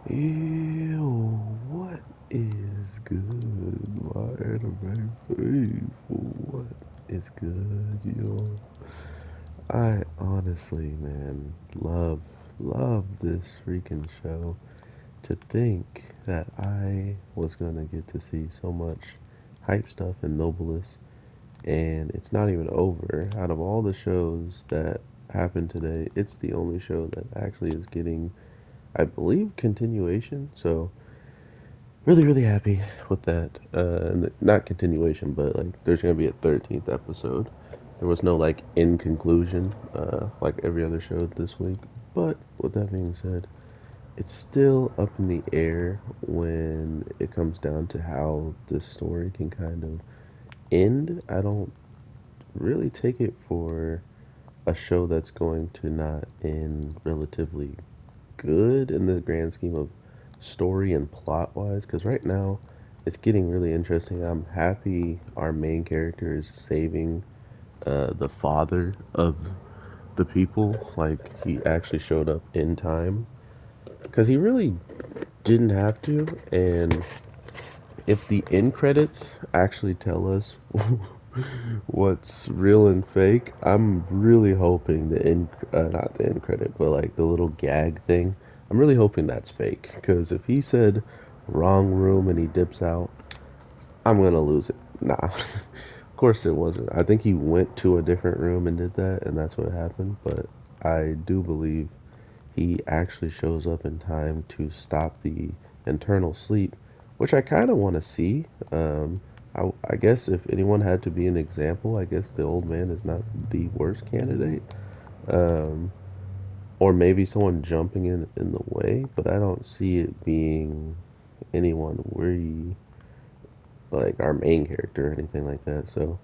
Ew, what is good, my anime faithful? What is good, yo? I honestly, man, love this freaking show. To think that I was gonna get to see so much hype stuff in Noblesse, and it's not even over. Out of all the shows that happened today, it's the only show that actually is getting, I believe, continuation. So really happy with that. Not continuation, but like there's gonna be a 13th episode. There was no like in conclusion, like every other show this week. But with that being said, it's still up in the air when it comes down to how this story can kind of end. I don't really take it for a show that's going to not end relatively good in the grand scheme of story and plot wise, because right now it's getting really interesting. I'm happy our main character is saving the father of the people. Like, he actually showed up in time because he really didn't have to. And if the end credits actually tell us what's real and fake, I'm really hoping the end, not the end credit, but like the little gag thing. I'm really hoping that's fake, because if he said wrong room and he dips out, I'm gonna lose it. Nah, of course it wasn't. I think he went to a different room and did that, and that's what happened. But I do believe he actually shows up in time to stop the internal sleep, which I kind of want to see. I guess if anyone had to be an example, I guess the old man is not the worst candidate. Um, or maybe someone jumping in the way, but I don't see it being anyone we like our main character or anything like that. So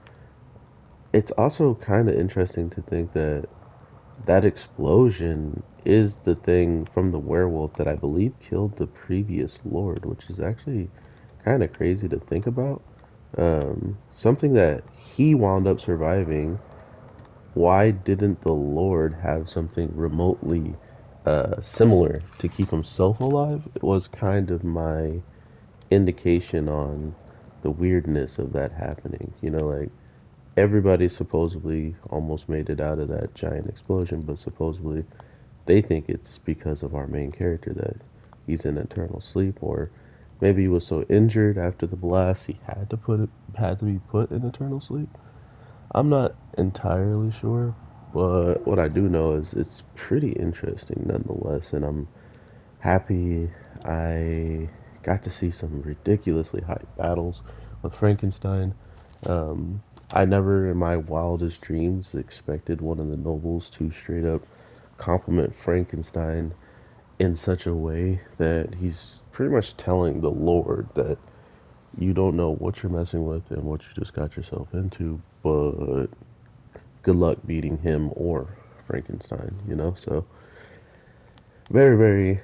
it's also kind of interesting to think that that explosion is the thing from the werewolf that I believe killed the previous lord, which is actually kind of crazy to think about. Something that he wound up surviving. Why didn't the lord have something remotely similar to keep himself alive? It was kind of my indication on the weirdness of that happening. Like, everybody supposedly almost made it out of that giant explosion, but supposedly they think it's because of our main character that he's in eternal sleep, or maybe he was so injured after the blast he had to be put in eternal sleep. I'm not entirely sure, but what I do know is it's pretty interesting nonetheless, and I'm happy I got to see some ridiculously high battles with Frankenstein. Um, I never in my wildest dreams expected one of the nobles to straight up compliment Frankenstein in such a way that he's pretty much telling the Lord that you don't know what you're messing with and what you just got yourself into, but good luck beating him or Frankenstein. So very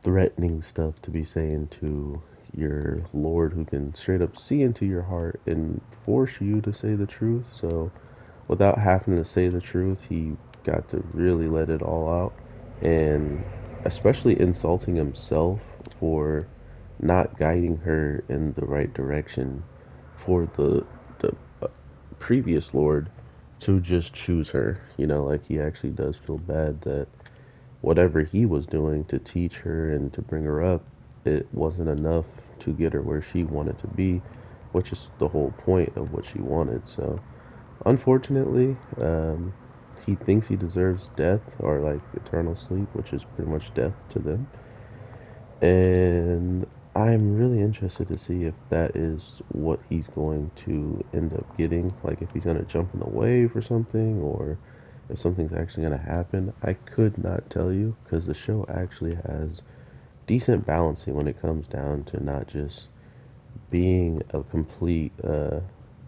threatening stuff to be saying to your Lord, who can straight up see into your heart and force you to say the truth. So without having to say the truth, he got to really let it all out, and especially insulting himself for not guiding her in the right direction for the previous Lord to just choose her. Like, he actually does feel bad that whatever he was doing to teach her and to bring her up, it wasn't enough to get her where she wanted to be, which is the whole point of what she wanted. So unfortunately, he thinks he deserves death, or like eternal sleep, which is pretty much death to them. And I'm really interested to see if that is what he's going to end up getting. Like, if he's going to jump in the wave or something, or if something's actually going to happen. I could not tell you, because the show actually has decent balancing when it comes down to not just being a complete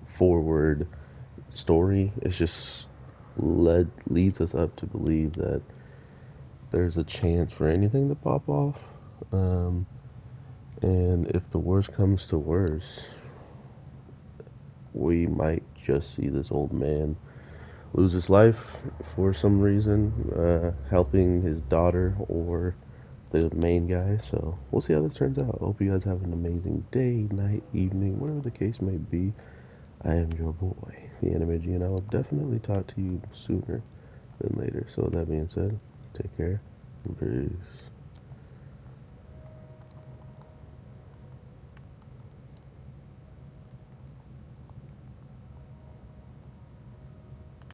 forward story. It's just leads us up to believe that there's a chance for anything to pop off. Um, and if the worst comes to worst, we might just see this old man lose his life for some reason, helping his daughter or the main guy. So we'll see how this turns out. Hope you guys have an amazing day, night, evening, whatever the case may be. I am your boy, the Anime G, and I will definitely talk to you sooner than later. So with that being said, take care and peace.